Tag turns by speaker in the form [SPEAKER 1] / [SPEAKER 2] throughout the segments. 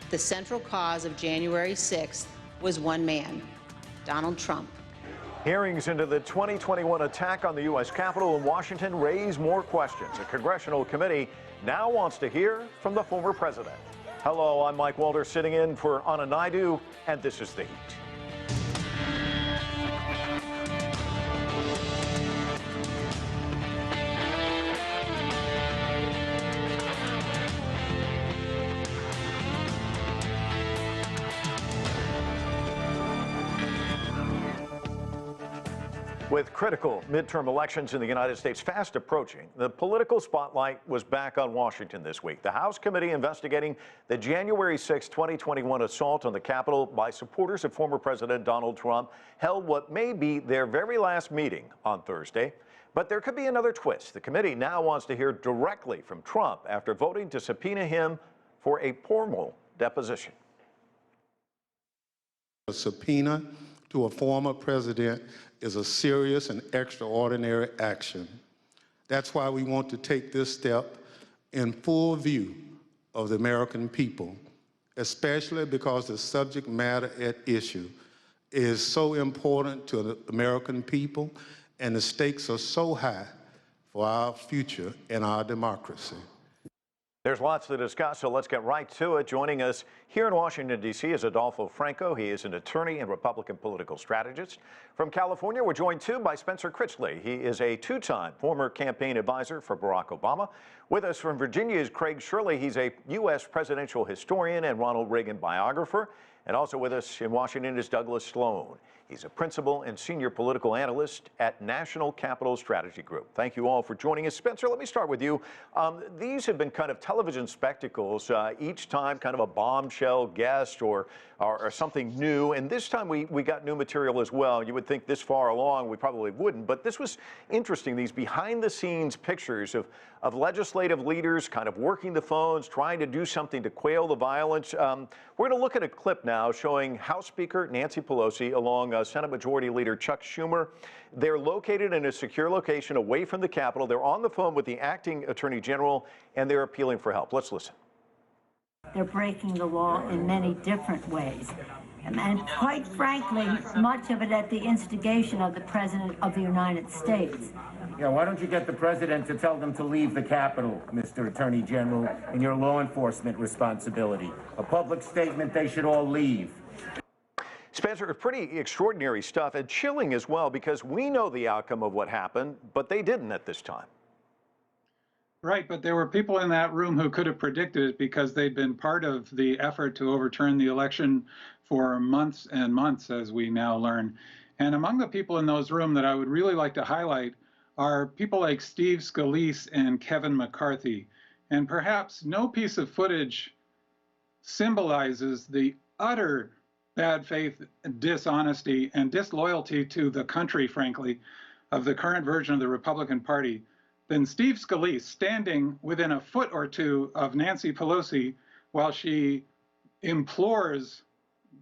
[SPEAKER 1] The central cause of January 6th was one man, Donald Trump.
[SPEAKER 2] Hearings into the 2021 attack on the U.S. Capitol in Washington raise more questions. A congressional committee now wants to hear from the former president. Hello, I'm Mike Walter sitting in for Anna Naidu, and this is The Heat. With critical midterm elections in the United States fast approaching, the political spotlight was back on Washington this week. The House committee investigating the January 6, 2021 assault on the Capitol by supporters of former President Donald Trump held what may be their very last meeting on Thursday. But there could be another twist. The committee now wants to hear directly from Trump after voting to subpoena him for a formal deposition.
[SPEAKER 3] A subpoena to a former president is a serious and extraordinary action. That's why we want to take this step in full view of the American people, especially because the subject matter at issue is so important to the American people and the stakes are so high for our future and our democracy.
[SPEAKER 2] There's lots to discuss, so let's get right to it. Joining us here in Washington, D.C. is Adolfo Franco. He is an attorney and Republican political strategist. From California, we're joined too by Spencer Critchley. He is a two-time former campaign advisor for Barack Obama. With us from Virginia is Craig Shirley. He's a U.S. presidential historian and Ronald Reagan biographer. And also with us in Washington is Douglas Sloan. He's a principal and senior political analyst at National Capital Strategy Group. Thank you all for joining us. Spencer, let me start with you. These have been kind of television spectacles, each time kind of a bombshell guest or something new. And this time we got new material as well. You would think this far along we probably wouldn't, but this was interesting. These behind the scenes pictures of legislative leaders kind of working the phones, trying to do something to quail the violence. We're going to look at a clip now showing House Speaker Nancy Pelosi along Senate Majority Leader Chuck Schumer. They're located in a secure location away from the Capitol. They're on the phone with the acting Attorney General, and they're appealing for help. Let's listen.
[SPEAKER 4] They're breaking the law in many different ways. And quite frankly, much of it at the instigation of the President of the United States.
[SPEAKER 5] Yeah, why don't you get the President to tell them to leave the Capitol, Mr. Attorney General, in your law enforcement responsibility? A public statement, they should all leave.
[SPEAKER 2] Spencer, pretty extraordinary stuff and chilling as well, because we know the outcome of what happened, but they didn't at this time.
[SPEAKER 6] Right, but there were people in that room who could have predicted it because they'd been part of the effort to overturn the election for months and months, as we now learn. And among the people in those rooms that I would really like to highlight are people like Steve Scalise and Kevin McCarthy. And perhaps no piece of footage symbolizes the utter bad faith, dishonesty, and disloyalty to the country, frankly, of the current version of the Republican Party than Steve Scalise standing within a foot or two of Nancy Pelosi while she implores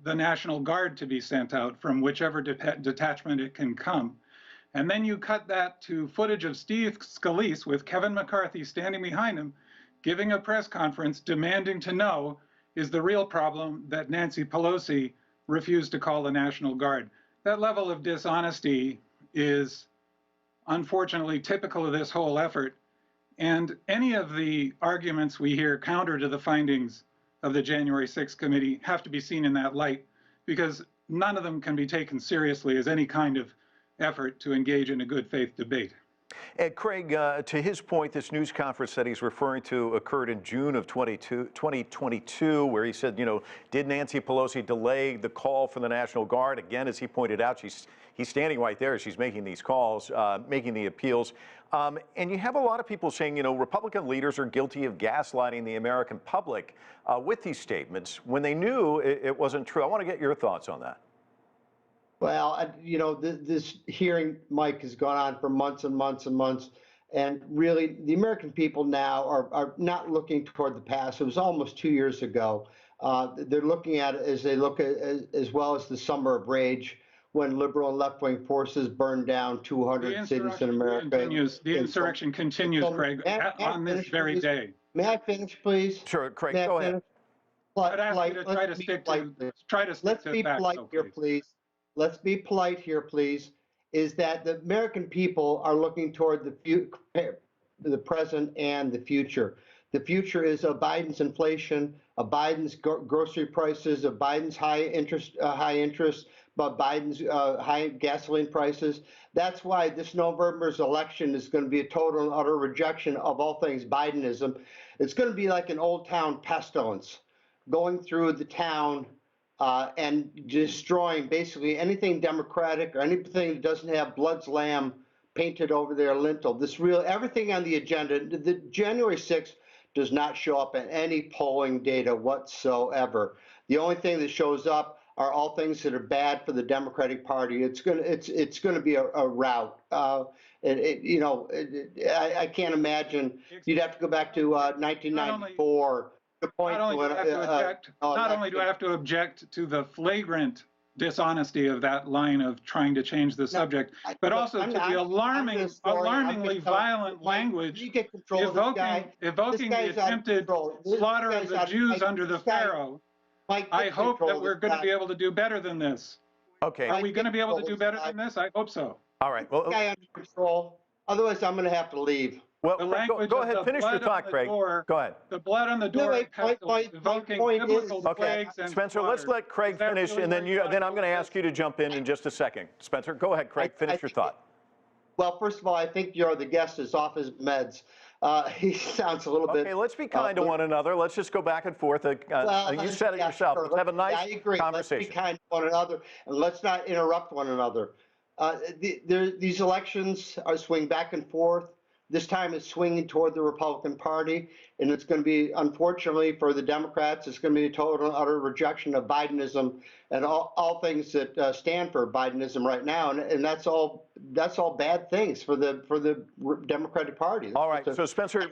[SPEAKER 6] the National Guard to be sent out from whichever detachment it can come. And then you cut that to footage of Steve Scalise with Kevin McCarthy standing behind him, giving a press conference demanding to know, is the real problem that Nancy Pelosi refused to call the National Guard. That level of dishonesty is unfortunately typical of this whole effort. And any of the arguments we hear counter to the findings of the January 6th committee have to be seen in that light, because none of them can be taken seriously as any kind of effort to engage in a good faith debate.
[SPEAKER 2] And Craig, to his point, this news conference that he's referring to occurred in June of 2022, where he said, you know, did Nancy Pelosi delay the call for the National Guard? Again, as he pointed out, he's standing right there as she's making these calls, making the appeals. And you have a lot of people saying, you know, Republican leaders are guilty of gaslighting the American public with these statements when they knew it wasn't true. I want to get your thoughts on that.
[SPEAKER 7] Well, you know, this hearing, Mike, has gone on for months and months and months. And really, the American people now are not looking toward the past. It was almost 2 years ago. They're looking at it as they look at, as well as the Summer of Rage, when liberal and left-wing forces burned down 200 cities in America.
[SPEAKER 6] The insurrection continues, Craig, on this very day.
[SPEAKER 7] May I finish, please?
[SPEAKER 2] Sure, Craig, go ahead.
[SPEAKER 6] I'd ask you to try to stick to
[SPEAKER 7] Let's be
[SPEAKER 6] facts,
[SPEAKER 7] polite here, please. Let's be polite here, please. Is that the American people are looking toward the present and the future. The future is of Biden's inflation, of Biden's grocery prices, of Biden's high interest, but Biden's high gasoline prices. That's why this November's election is going to be a total and utter rejection of all things Bidenism. It's going to be like an old town pestilence going through the town and destroying basically anything democratic or anything that doesn't have blood's lamb painted over their lintel. Everything on the agenda, the January 6th does not show up in any polling data whatsoever. The only thing that shows up are all things that are bad for the Democratic Party. It's gonna be a rout. I can't imagine. You'd have to go back to 1994.
[SPEAKER 6] Not only do I have to object to the flagrant dishonesty of that line of trying to change the subject, but also to the alarmingly violent language evoking the attempted slaughter of the Jews under the Pharaoh. I hope that we're going to be able to do better than this.
[SPEAKER 2] Okay.
[SPEAKER 6] Are we going to be able to do better than this? I hope so.
[SPEAKER 2] All right. Well,
[SPEAKER 7] guy under control. Otherwise, I'm going to have to leave.
[SPEAKER 2] Well, go ahead. Finish your thought, Craig. Go ahead.
[SPEAKER 6] The blood on the door, evoking biblical plagues and
[SPEAKER 2] Spencer, let's let Craig finish, and then I'm going to ask you to jump in just a second. Spencer, go ahead, Craig. Finish your thought.
[SPEAKER 7] Well, first of all, I think the guest is off his meds. He sounds a little bit.
[SPEAKER 2] Okay, let's be kind to one another. Let's just go back and forth. You said it yourself. Let's have a nice conversation.
[SPEAKER 7] Let's be kind to one another, and let's not interrupt one another. These elections are swing back and forth. This time it's swinging toward the Republican Party, and it's going to be, unfortunately for the Democrats, it's going to be a total and utter rejection of Bidenism and all things that stand for Bidenism right now, and that's all bad things for the Democratic Party.
[SPEAKER 2] All right, so Spencer,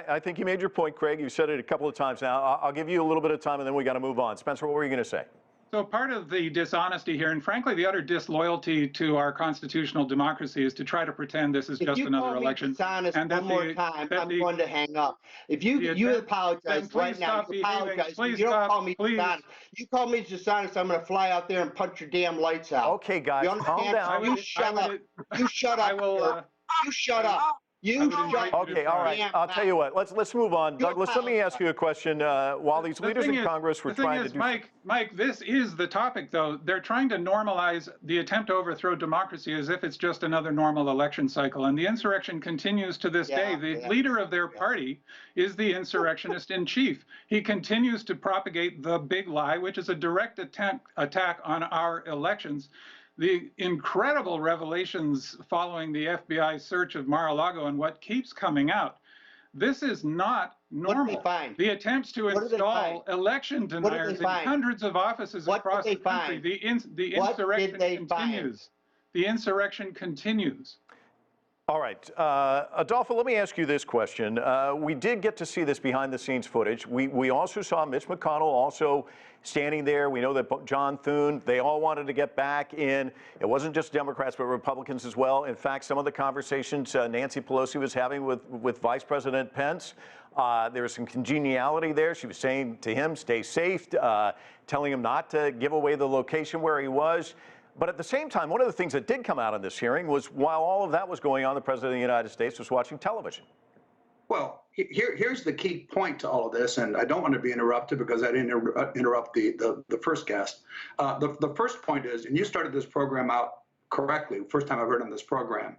[SPEAKER 2] I think you made your point, Craig. You said it a couple of times now. I'll give you a little bit of time, and then we got to move on. Spencer, what were you going to say?
[SPEAKER 6] So part of the dishonesty here, and frankly, the utter disloyalty to our constitutional democracy, is to try to pretend this is just another election.
[SPEAKER 7] And one more time, I'm going to hang up. If you apologize right now, you apologize. You don't call me dishonest. You call me dishonest, I'm going to fly out there and punch your damn lights out.
[SPEAKER 2] Okay, guys, calm down.
[SPEAKER 7] You shut up. You shut up. You shut up. Okay,
[SPEAKER 2] all right. I'll tell you what. Let's move on. Douglas, let me ask you a question. While these leaders in Congress were trying to do,
[SPEAKER 6] Mike, this is the topic, though. They're trying to normalize the attempt to overthrow democracy as if it's just another normal election cycle, and the insurrection continues to this day. The leader of their party is the insurrectionist in chief. He continues to propagate the big lie, which is a direct attack on our elections. The incredible revelations following the FBI search of Mar-a-Lago and what keeps coming out. This is not normal. The attempts to install election deniers in hundreds of offices across the country. The insurrection continues. The insurrection continues.
[SPEAKER 2] All right. Adolfo, let me ask you this question. We did get to see this behind-the-scenes footage. We also saw Mitch McConnell also standing there. We know that John Thune, they all wanted to get back in. It wasn't just Democrats, but Republicans as well. In fact, some of the conversations Nancy Pelosi was having with Vice President Pence, there was some congeniality there. She was saying to him, stay safe, telling him not to give away the location where he was. But at the same time, one of the things that did come out in this hearing was while all of that was going on, the President of the United States was watching television.
[SPEAKER 8] Well, here's the key point to all of this, and I don't want to be interrupted because I didn't interrupt the first guest. The first point is, and you started this program out correctly, first time I've heard on this program,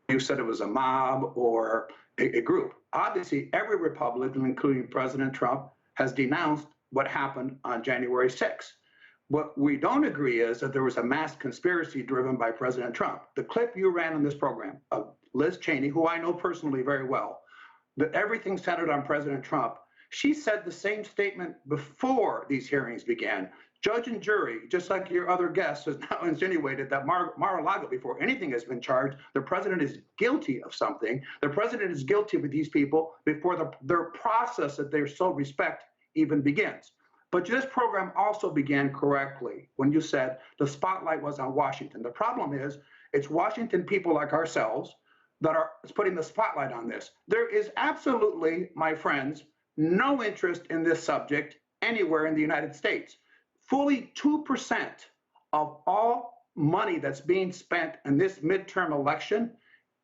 [SPEAKER 8] you said it was a mob or a group. Obviously, every Republican, including President Trump, has denounced what happened on January 6th. What we don't agree is that there was a mass conspiracy driven by President Trump. The clip you ran on this program of Liz Cheney, who I know personally very well, that everything centered on President Trump, she said the same statement before these hearings began. Judge and jury, just like your other guest has now insinuated that Mar-a-Lago, before anything has been charged, the president is guilty of something. The president is guilty with these people before their process that they so respect even begins. But this program also began correctly when you said the spotlight was on Washington. The problem is it's Washington people like ourselves that are putting the spotlight on this. There is absolutely, my friends, no interest in this subject anywhere in the United States. Fully 2% of all money that's being spent in this midterm election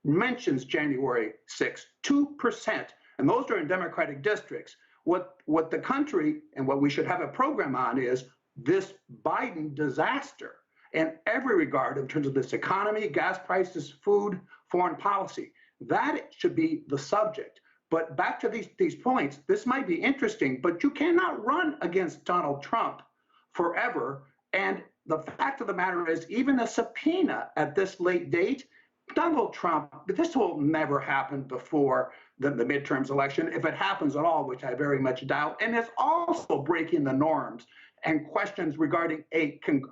[SPEAKER 8] mentions January 6th, 2%. And those are in Democratic districts. What the country and what we should have a program on is this Biden disaster in every regard in terms of this economy, gas prices, food, foreign policy. That should be the subject. But back to these points, this might be interesting, but you cannot run against Donald Trump forever. And the fact of the matter is, even a subpoena at this late date, Donald Trump, this will never happen before the midterms election, if it happens at all, which I very much doubt. And it's also breaking the norms and questions regarding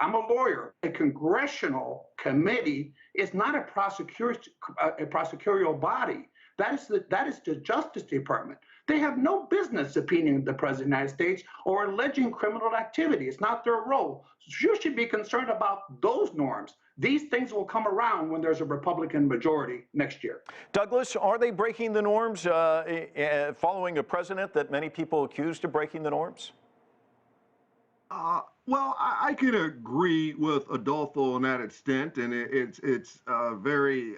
[SPEAKER 8] I'm a lawyer, a congressional committee is not a prosecutorial body. That is the Justice Department. They have no business subpoenaing the President of the United States or alleging criminal activity. It's not their role. So you should be concerned about those norms. These things will come around when there's a Republican majority next year.
[SPEAKER 2] Douglas, are they breaking the norms following a president that many people accused of breaking the norms?
[SPEAKER 9] Well, I could agree with Adolfo on that extent, and it's very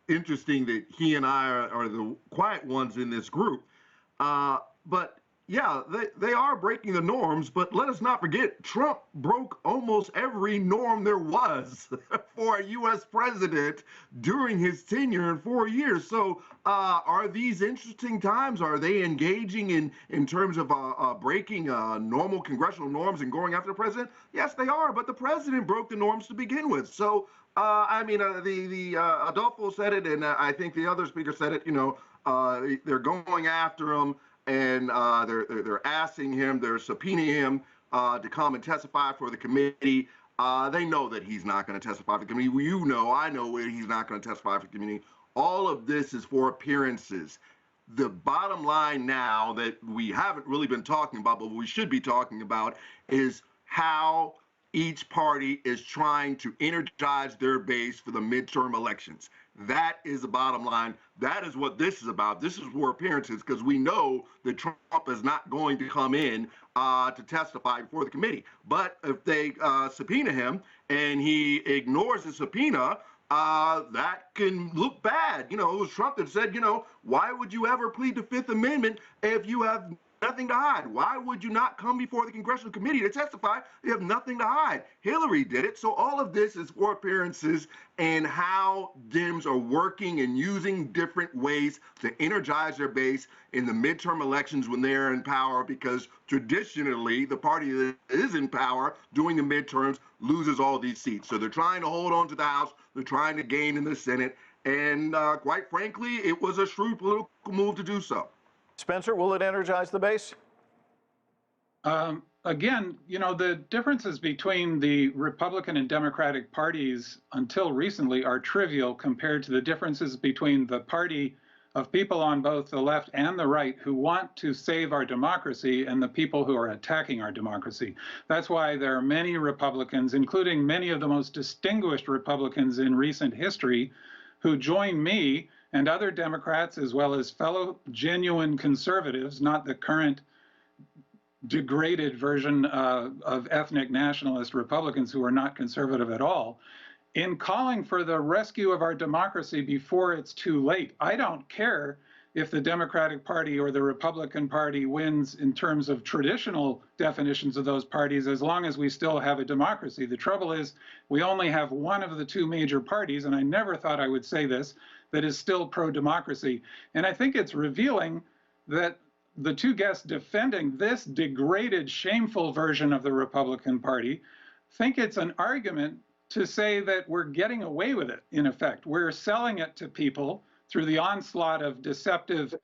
[SPEAKER 9] interesting that he and I are the quiet ones in this group. But yeah, they are breaking the norms, but let us not forget, Trump broke almost every norm there was for a U.S. president during his tenure in 4 years. So are these interesting times? Are they engaging in terms of breaking normal congressional norms and going after the president? Yes, they are, but the president broke the norms to begin with. So, I mean, Adolfo said it, and I think the other speaker said it, they're going after him. And they're asking him, they're subpoenaing him to come and testify for the committee. They know that he's not going to testify for the committee. I know he's not going to testify for the committee. All of this is for appearances. The bottom line now that we haven't really been talking about, but we should be talking about, is how each party is trying to energize their base for the midterm elections. That is the bottom line. That is what this is about. This is for appearances, because we know that Trump is not going to come in to testify before the committee. But if they subpoena him and he ignores the subpoena, that can look bad. It was Trump that said, why would you ever plead the Fifth Amendment if you have nothing to hide? Why would you not come before the congressional committee to testify? You have nothing to hide. Hillary did it. So all of this is for appearances and how Dems are working and using different ways to energize their base in the midterm elections when they're in power, because traditionally the party that is in power during the midterms loses all these seats. So they're trying to hold on to the House. They're trying to gain in the Senate. And quite frankly, it was a shrewd political move to do so.
[SPEAKER 2] Spencer, will it energize the base?
[SPEAKER 6] Again, the differences between the Republican and Democratic parties until recently are trivial compared to the differences between the party of people on both the left and the right who want to save our democracy and the people who are attacking our democracy. That's why there are many Republicans, including many of the most distinguished Republicans in recent history, who join me and other Democrats, as well as fellow genuine conservatives, not the current degraded version of ethnic nationalist Republicans who are not conservative at all, in calling for the rescue of our democracy before it's too late. I don't care if the Democratic Party or the Republican Party wins in terms of traditional definitions of those parties, as long as we still have a democracy. The trouble is we only have one of the two major parties, and I never thought I would say this, that is still pro-democracy. And I think it's revealing that the two guests defending this degraded, shameful version of the Republican Party think it's an argument to say that we're getting away with it, in effect. We're selling it to people through the onslaught of deceptive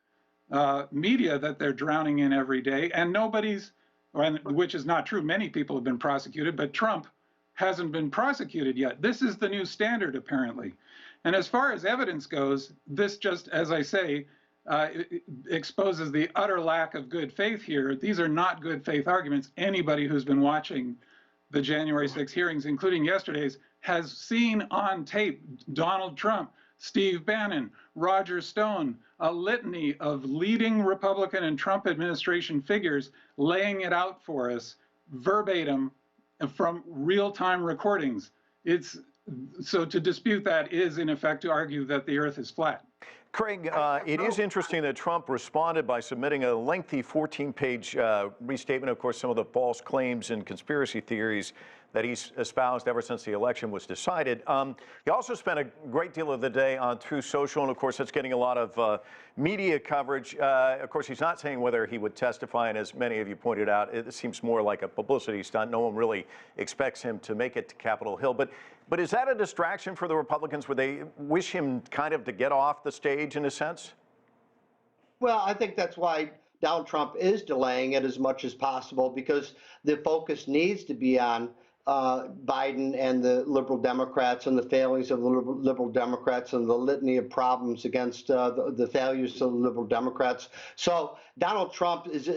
[SPEAKER 6] media that they're drowning in every day, and which is not true. Many people have been prosecuted, but Trump hasn't been prosecuted yet. This is the new standard, apparently. And as far as evidence goes, this just, as I say, exposes the utter lack of good faith here. These are not good faith arguments. Anybody who's been watching the January 6 hearings, including yesterday's, has seen on tape Donald Trump, Steve Bannon, Roger Stone, a litany of leading Republican and Trump administration figures laying it out for us verbatim from real-time recordings. So to dispute that is, in effect, to argue that the Earth is flat.
[SPEAKER 2] Craig, it is interesting that Trump responded by submitting a lengthy 14-page restatement, of course, some of the false claims and conspiracy theories that he's espoused ever since the election was decided. He also spent a great deal of the day on Truth Social, and of course, that's getting a lot of media coverage. Of course, he's not saying whether he would testify, and as many of you pointed out, it seems more like a publicity stunt. No one really expects him to make it to Capitol Hill. But is that a distraction for the Republicans? Would they wish him kind of to get off the stage in a sense?
[SPEAKER 7] Well, I think that's why Donald Trump is delaying it as much as possible, because the focus needs to be on Biden and the liberal Democrats and the failings of the liberal Democrats and the litany of problems against the failures of the liberal Democrats. So Donald Trump is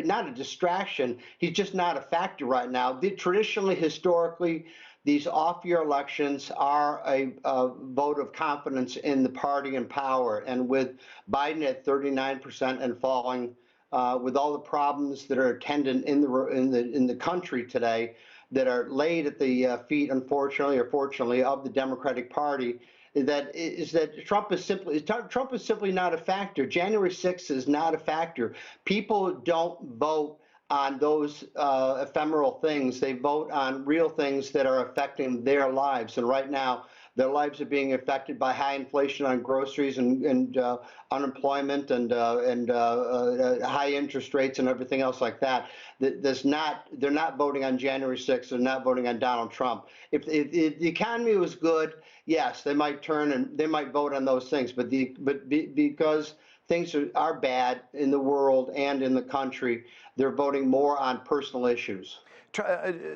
[SPEAKER 7] not a distraction. He's just not a factor right now. Traditionally, historically, these off-year elections are a vote of confidence in the party in power. And with Biden at 39% and falling, with all the problems that are attendant in the country today, that are laid at the feet, unfortunately or fortunately, of the Democratic Party, that Trump is simply not a factor. January 6th is not a factor. People don't vote on those ephemeral things. They vote on real things that are affecting their lives. And right now, their lives are being affected by high inflation on groceries and unemployment and high interest rates and everything else like that. They're not voting on January 6th. They're not voting on Donald Trump. If the economy was good, yes, they might turn and they might vote on those things. But because things are bad in the world and in the country, they're voting more on personal issues.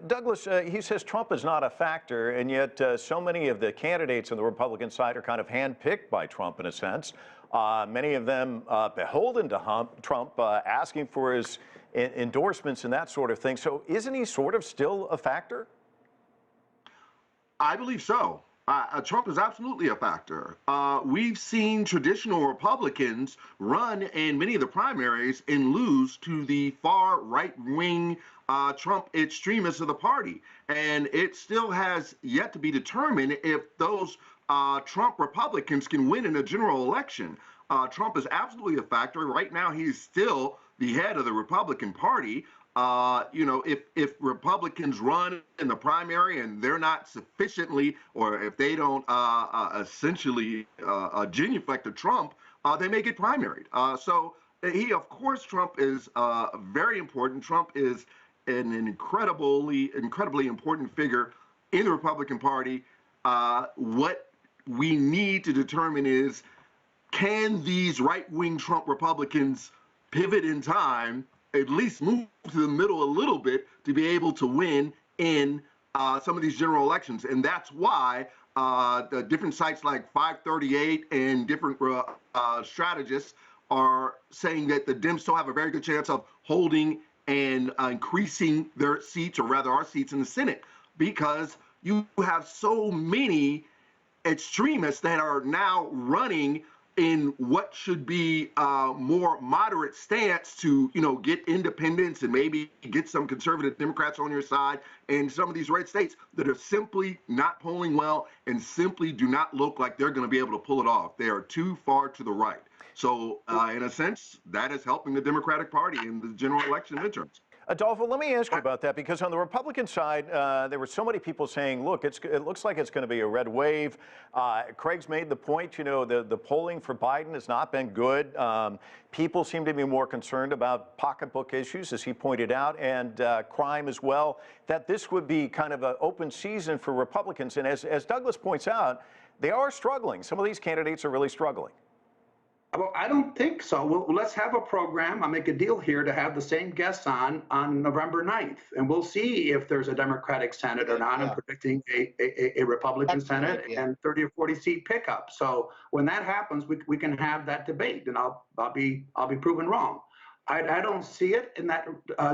[SPEAKER 2] Douglas, he says Trump is not a factor, and yet so many of the candidates on the Republican side are kind of handpicked by Trump in a sense. Many of them beholden to Trump, asking for his endorsements and that sort of thing. So isn't he sort of still a factor?
[SPEAKER 9] I believe so. Trump is absolutely a factor. We've seen traditional Republicans run in many of the primaries and lose to the far right-wing Trump extremists of the party. And it still has yet to be determined if those Trump Republicans can win in a general election. Trump is absolutely a factor. Right now, he's still the head of the Republican Party. If Republicans run in the primary and they're not sufficiently, or if they don't essentially genuflect to Trump, they may get primaried. Of course, Trump is very important. Trump is an incredibly important figure in the Republican Party. What we need to determine is, can these right-wing Trump Republicans pivot in time, at least move to the middle a little bit, to be able to win in some of these general elections? And that's why the different sites like 538 and different strategists are saying that the Dems still have a very good chance of holding and increasing their seats, or rather our seats in the Senate, because you have so many extremists that are now running in what should be a more moderate stance to, get independents and maybe get some conservative Democrats on your side, and some of these red states that are simply not polling well and simply do not look like they're going to be able to pull it off. They are too far to the right. So in a sense, that is helping the Democratic Party in the general election midterms.
[SPEAKER 2] Adolfo, let me ask you about that, because on the Republican side, there were so many people saying, look, it looks like it's going to be a red wave. Craig's made the point, the polling for Biden has not been good. People seem to be more concerned about pocketbook issues, as he pointed out, and crime as well, that this would be kind of an open season for Republicans. And as Douglas points out, they are struggling. Some of these candidates are really struggling.
[SPEAKER 8] Well, I don't think so. Well, let's have a program. I'll make a deal here to have the same guests on November 9th, and we'll see if there's a Democratic Senate or not. I'm predicting a Republican Senate and 30 or 40 seat pickup. So when that happens, we can have that debate, and I'll be proven wrong. I don't see it in that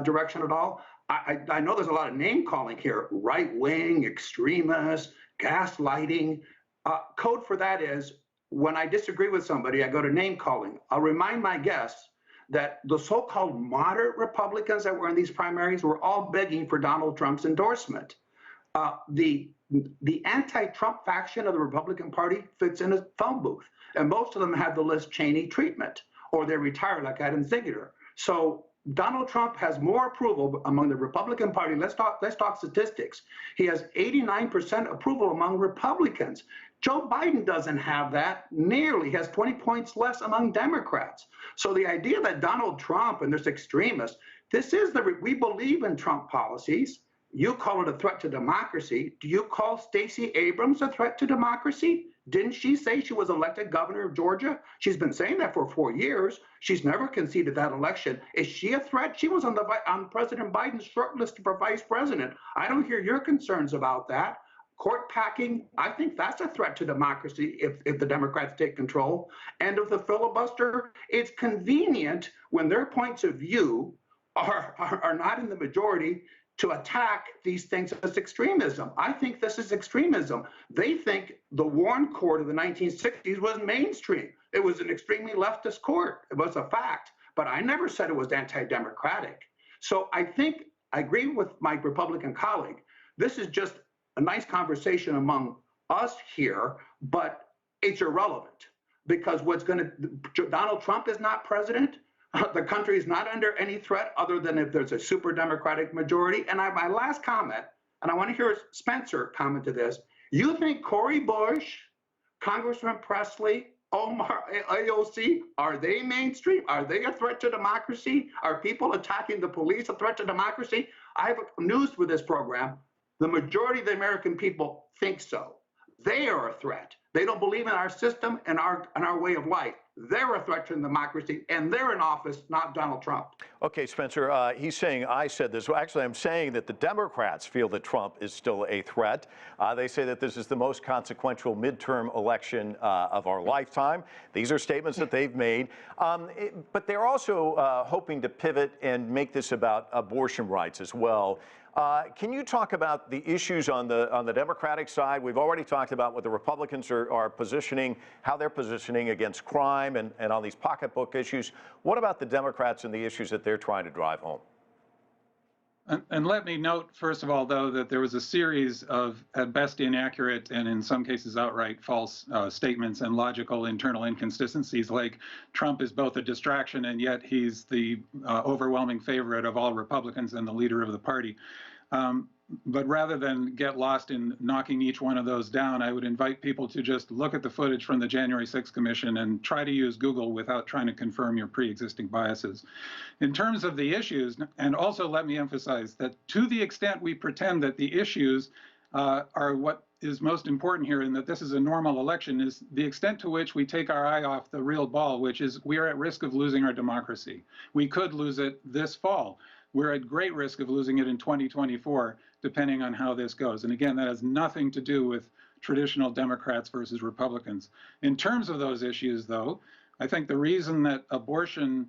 [SPEAKER 8] direction at all. I know there's a lot of name calling here: right wing, extremists, gaslighting. Code for that is, when I disagree with somebody, I go to name calling. I'll remind my guests that the so-called moderate Republicans that were in these primaries were all begging for Donald Trump's endorsement. The anti-Trump faction of the Republican Party fits in a phone booth, and most of them have the Liz Cheney treatment, or they retire like Adam Ziegler. So Donald Trump has more approval among the Republican Party. Let's talk statistics. He has 89% approval among Republicans. Joe Biden doesn't have that nearly. He has 20 points less among Democrats. So the idea that Donald Trump and this extremist, we believe in Trump policies. You call it a threat to democracy. Do you call Stacey Abrams a threat to democracy? Didn't she say she was elected governor of Georgia? She's been saying that for 4 years. She's never conceded that election. Is she a threat? She was on President Biden's short list for vice president. I don't hear your concerns about that. Court packing, I think that's a threat to democracy if the Democrats take control. And of the filibuster, it's convenient when their points of view are not in the majority to attack these things as extremism. I think this is extremism. They think the Warren Court of the 1960s was mainstream. It was an extremely leftist court. It was a fact. But I never said it was anti-democratic. So I think I agree with my Republican colleague. This is just a nice conversation among us here, but it's irrelevant because Donald Trump is not president. The country is not under any threat other than if there's a super Democratic majority. And my last comment, and I want to hear Spencer comment to this. You think Cori Bush, Congressman Presley, Omar, AOC, are they mainstream? Are they a threat to democracy? Are people attacking the police a threat to democracy? I have news for this program. The majority of the American people think so. They are a threat. They don't believe in our system and our way of life. They're a threat to democracy, and they're in office, not Donald Trump.
[SPEAKER 2] Okay, Spencer, he's saying I said this. Well, actually, I'm saying that the Democrats feel that Trump is still a threat. They say that this is the most consequential midterm election of our lifetime. These are statements that they've made. But they're also hoping to pivot and make this about abortion rights as well. Can you talk about the issues on the Democratic side? We've already talked about what the Republicans are positioning, how they're positioning against crime and on these pocketbook issues. What about the Democrats and the issues that they're trying to drive home?
[SPEAKER 6] And let me note, first of all, though, that there was a series of, at best, inaccurate and in some cases outright false statements and logical internal inconsistencies, like Trump is both a distraction and yet he's the overwhelming favorite of all Republicans and the leader of the party. But rather than get lost in knocking each one of those down, I would invite people to just look at the footage from the January 6th Commission and try to use Google without trying to confirm your pre-existing biases. In terms of the issues, and also let me emphasize that to the extent we pretend that the issues are what is most important here and that this is a normal election is the extent to which we take our eye off the real ball, which is we are at risk of losing our democracy. We could lose it this fall. We're at great risk of losing it in 2024, depending on how this goes. And again, that has nothing to do with traditional Democrats versus Republicans. In terms of those issues, though, I think the reason that abortion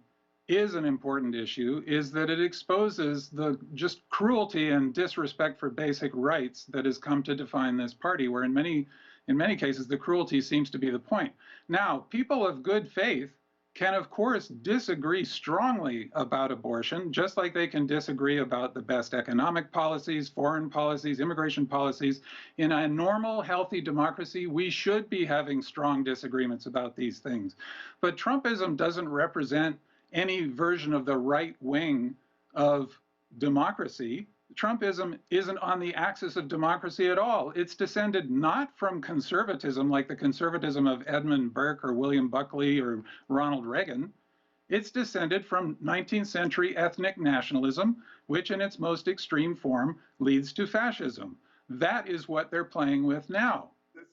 [SPEAKER 6] is an important issue is that it exposes the just cruelty and disrespect for basic rights that has come to define this party, where in many cases, the cruelty seems to be the point. Now, people of good faith can, of course, disagree strongly about abortion, just like they can disagree about the best economic policies, foreign policies, immigration policies. In a normal, healthy democracy, we should be having strong disagreements about these things. But Trumpism doesn't represent any version of the right wing of democracy. Trumpism isn't on the axis of democracy at all. It's descended not from conservatism like the conservatism of Edmund Burke or William Buckley or Ronald Reagan. It's descended from 19th century ethnic nationalism, which in its most extreme form leads to fascism. That is what they're playing with now.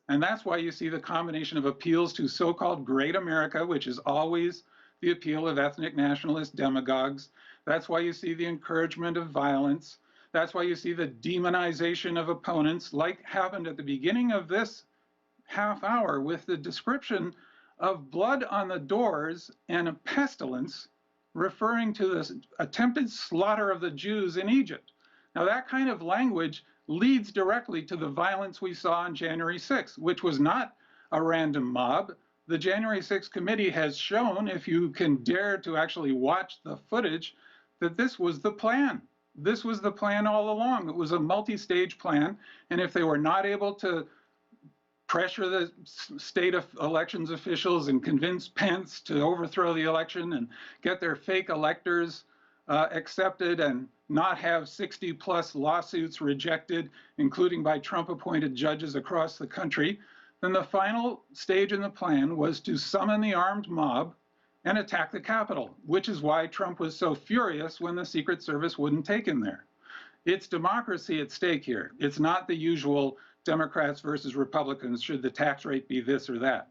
[SPEAKER 6] And that's why you see the combination of appeals to so-called great America, which is always the appeal of ethnic nationalist demagogues. That's why you see the encouragement of violence. That's why you see the demonization of opponents, like happened at the beginning of this half hour with the description of blood on the doors and a pestilence referring to this attempted slaughter of the Jews in Egypt. Now, that kind of language leads directly to the violence we saw on January 6th, which was not a random mob. the January 6th committee has shown, if you can dare to actually watch the footage, that this was the plan. This was the plan all along. It was a multi-stage plan, and if they were not able to pressure the state of elections officials and convince Pence to overthrow the election and get their fake electors accepted and not have 60+ lawsuits rejected, including by Trump-appointed judges across the country, then the final stage in the plan was to summon the armed mob and attack the Capitol, which is why Trump was so furious when the Secret Service wouldn't take him there. It's democracy at stake here. It's not the usual Democrats versus Republicans, should the tax rate be this or that.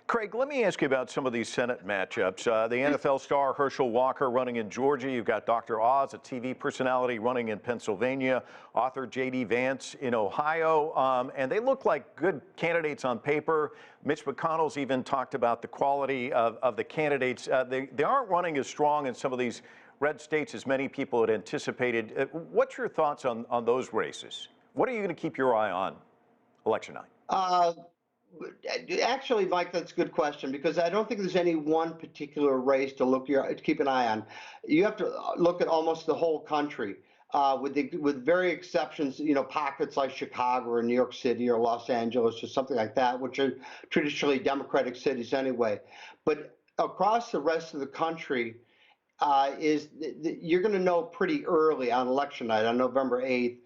[SPEAKER 2] Craig, let me ask you about some of these Senate matchups. The NFL star Herschel Walker running in Georgia. You've got Dr. Oz, a TV personality, running in Pennsylvania. Author J.D. Vance in Ohio. And they look like good candidates on paper. Mitch McConnell's even talked about the quality of the candidates. They aren't running as strong in some of these red states as many people had anticipated. What's your thoughts on those races? What are you going to keep your eye on election night?
[SPEAKER 7] Actually, Mike, that's a good question, because I don't think there's any one particular race to keep an eye on. You have to look at almost the whole country, with very exceptions, pockets like Chicago or New York City or Los Angeles or something like that, which are traditionally Democratic cities anyway. But across the rest of the country, you're going to know pretty early on election night, on November 8th,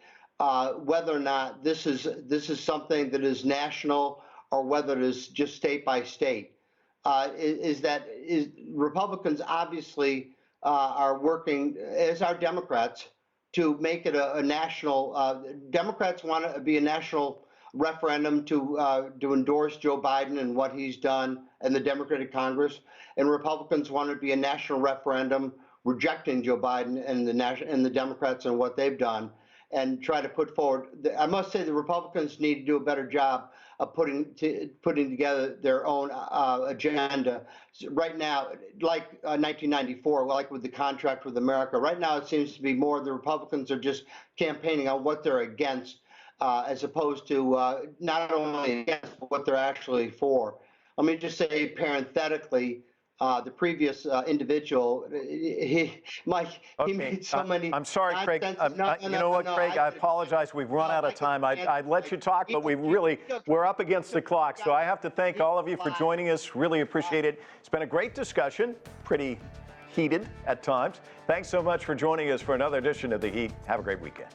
[SPEAKER 7] whether or not this is something that is national or whether it is just state by state. Republicans obviously are working, as are Democrats, to make it a national. Democrats want to be a national referendum to endorse Joe Biden and what he's done in the Democratic Congress, and Republicans want to be a national referendum rejecting Joe Biden and the Democrats and what they've done, and try to put forward. I must say the Republicans need to do a better job of putting together their own agenda. Right now, like 1994, like with the contract with America, right now it seems to be more the Republicans are just campaigning on what they're against, as opposed to not only against, but what they're actually for. Let me just say parenthetically, the previous individual, Mike, he made so many.
[SPEAKER 2] I'm sorry, Craig. You know what, Craig? I apologize. We've run out of time. I'd let you talk, but we're up against the clock. So I have to thank all of you for joining us. Really appreciate it. It's been a great discussion, pretty heated at times. Thanks so much for joining us for another edition of The Heat. Have a great weekend.